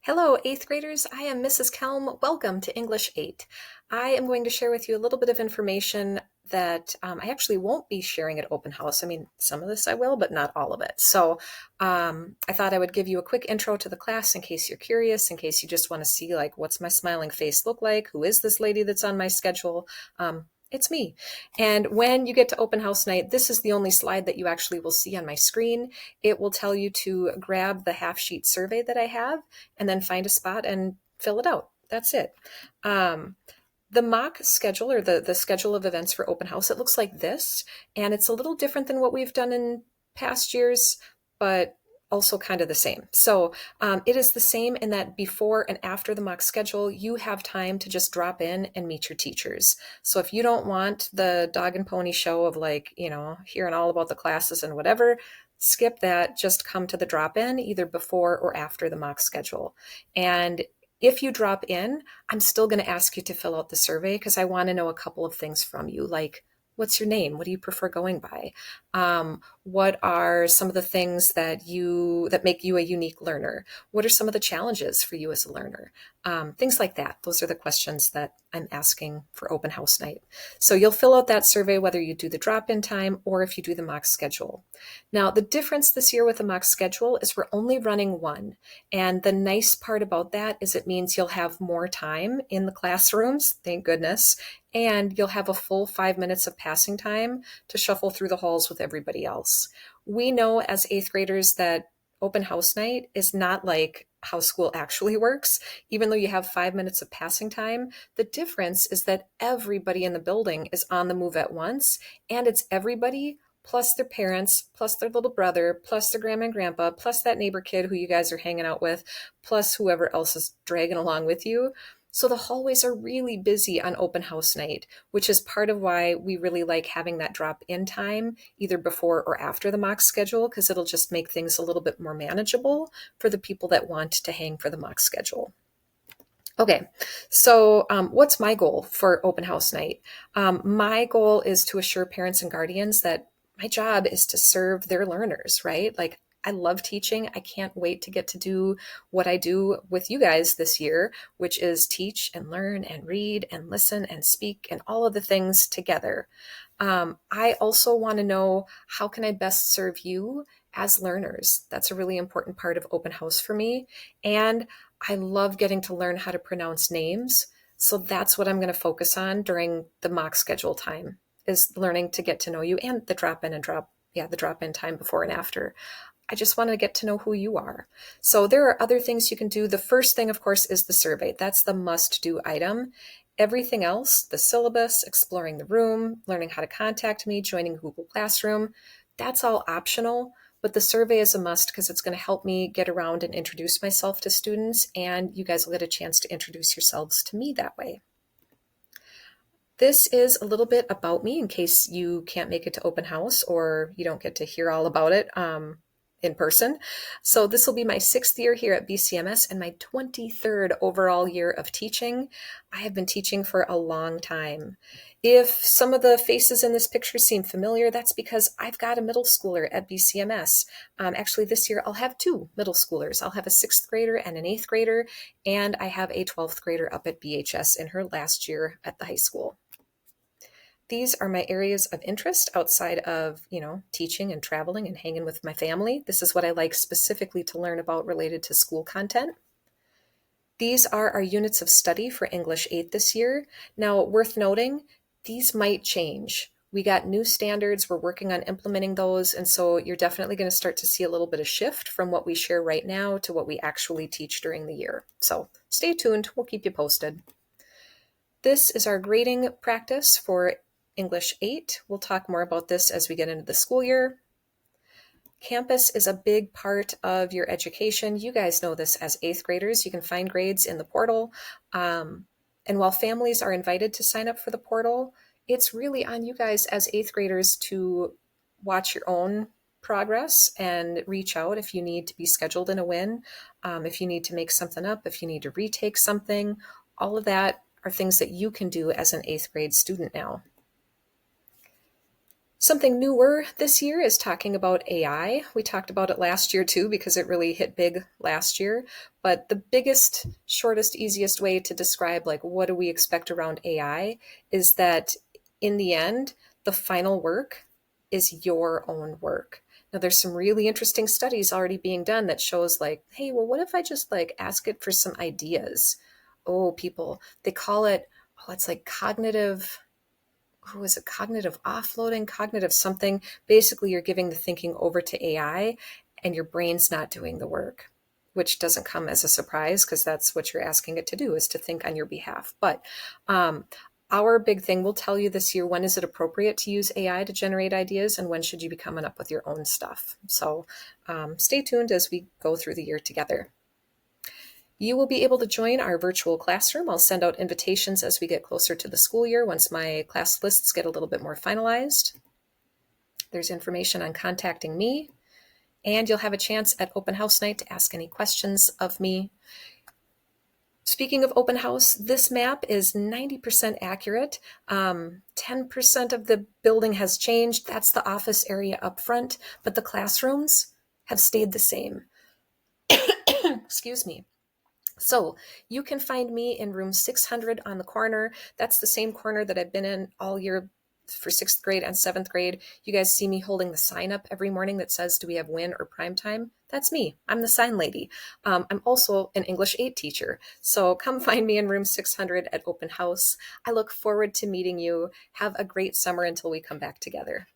Hello, 8th graders. I am Mrs. Kelm. Welcome to English 8. I am going to share with you a little bit of information that I actually won't be sharing at open house. I mean, some of this I will, but not all of it. So I thought I would give you a quick intro to the class in case you're curious, in case you just want to see, like, what's my smiling face look like? Who is this lady that's on my schedule? It's me. And when you get to open house night, this is the only slide that you actually will see on my screen. It will tell you to grab the half sheet survey that I have and then find a spot and fill it out. That's it. The mock schedule or the schedule of events for open house, it looks like this, and it's a little different than what we've done in past years, but also kind of the same. So it is the same in that before and after the mock schedule, you have time to just drop in and meet your teachers. So if you don't want the dog and pony show of, like, hearing all about the classes and whatever, skip that. Just come to the drop in either before or after the mock schedule. And if you drop in, I'm still going to ask you to fill out the survey because I want to know a couple of things from you, like, what's your name? What do you prefer going by? What are some of the things that make you a unique learner? What are some of the challenges for you as a learner? Things like that. Those are the questions that I'm asking for open house night. So you'll fill out that survey whether you do the drop-in time or if you do the mock schedule. Now, the difference this year with the mock schedule is we're only running one. And the nice part about that is it means you'll have more time in the classrooms, thank goodness, and you'll have a full 5 minutes of passing time to shuffle through the halls with everybody else. We know as 8th graders that open house night is not like how school actually works. Even though you have 5 minutes of passing time, the difference is that everybody in the building is on the move at once, and it's everybody plus their parents, plus their little brother, plus their grandma and grandpa, plus that neighbor kid who you guys are hanging out with, plus whoever else is dragging along with you. So the hallways are really busy on open house night, which is part of why we really like having that drop in time either before or after the mock schedule, because it'll just make things a little bit more manageable for the people that want to hang for the mock schedule. Okay, so what's my goal for open house night? My goal is to assure parents and guardians that my job is to serve their learners, right? Like, I love teaching. I can't wait to get to do what I do with you guys this year, which is teach and learn and read and listen and speak and all of the things together. I also want to know, how can I best serve you as learners? That's a really important part of open house for me. And I love getting to learn how to pronounce names. So that's what I'm going to focus on during the mock schedule time, is learning to get to know you, and the drop in and the drop in time before and after. I just want to get to know who you are. So there are other things you can do. The first thing, of course, is the survey. That's the must-do item. Everything else, the syllabus, exploring the room, learning how to contact me, joining Google Classroom, that's all optional. But the survey is a must because it's going to help me get around and introduce myself to students, and you guys will get a chance to introduce yourselves to me that way. This is a little bit about me in case you can't make it to open house or you don't get to hear all about it in person. So this will be my 6th year here at BCMS and my 23rd overall year of teaching. I have been teaching for a long time. If some of the faces in this picture seem familiar, that's because I've got a middle schooler at BCMS. Actually, this year I'll have 2 middle schoolers. I'll have a 6th grader and an 8th grader, and I have a 12th grader up at BHS in her last year at the high school. These are my areas of interest outside of, teaching and traveling and hanging with my family. This is what I like specifically to learn about related to school content. These are our units of study for English 8 this year. Now, worth noting, these might change. We got new standards. We're working on implementing those. And so you're definitely going to start to see a little bit of shift from what we share right now to what we actually teach during the year. So stay tuned. We'll keep you posted. This is our grading practice for English 8. We'll talk more about this as we get into the school year. Campus is a big part of your education. You guys know this as 8th graders. You can find grades in the portal. And while families are invited to sign up for the portal, it's really on you guys as 8th graders to watch your own progress and reach out if you need to be scheduled in a win, if you need to make something up, if you need to retake something. All of that are things that you can do as an 8th grade student now. Something newer this year is talking about AI. We talked about it last year too because it really hit big last year. But the biggest, shortest, easiest way to describe like what do we expect around AI is that in the end, the final work is your own work. Now there's some really interesting studies already being done that shows like, hey, well, what if I just like ask it for some ideas? Oh, people, they call it, oh, it's like cognitive who is it, cognitive offloading, cognitive something. Basically, you're giving the thinking over to AI and your brain's not doing the work, which doesn't come as a surprise because that's what you're asking it to do is to think on your behalf. But our big thing will tell you this year, when is it appropriate to use AI to generate ideas and when should you be coming up with your own stuff? So stay tuned as we go through the year together. You will be able to join our virtual classroom. I'll send out invitations as we get closer to the school year once my class lists get a little bit more finalized. There's information on contacting me, and you'll have a chance at open house night to ask any questions of me. Speaking of open house, this map is 90% accurate. 10% of the building has changed. That's the office area up front, but the classrooms have stayed the same. Excuse me. So you can find me in room 600 on the corner. That's the same corner that I've been in all year for 6th grade and 7th grade. You guys see me holding the sign up every morning that says, do we have win or prime time? That's me. I'm the sign lady. I'm also an English 8 teacher. So come find me in room 600 at open house. I look forward to meeting you. Have a great summer until we come back together.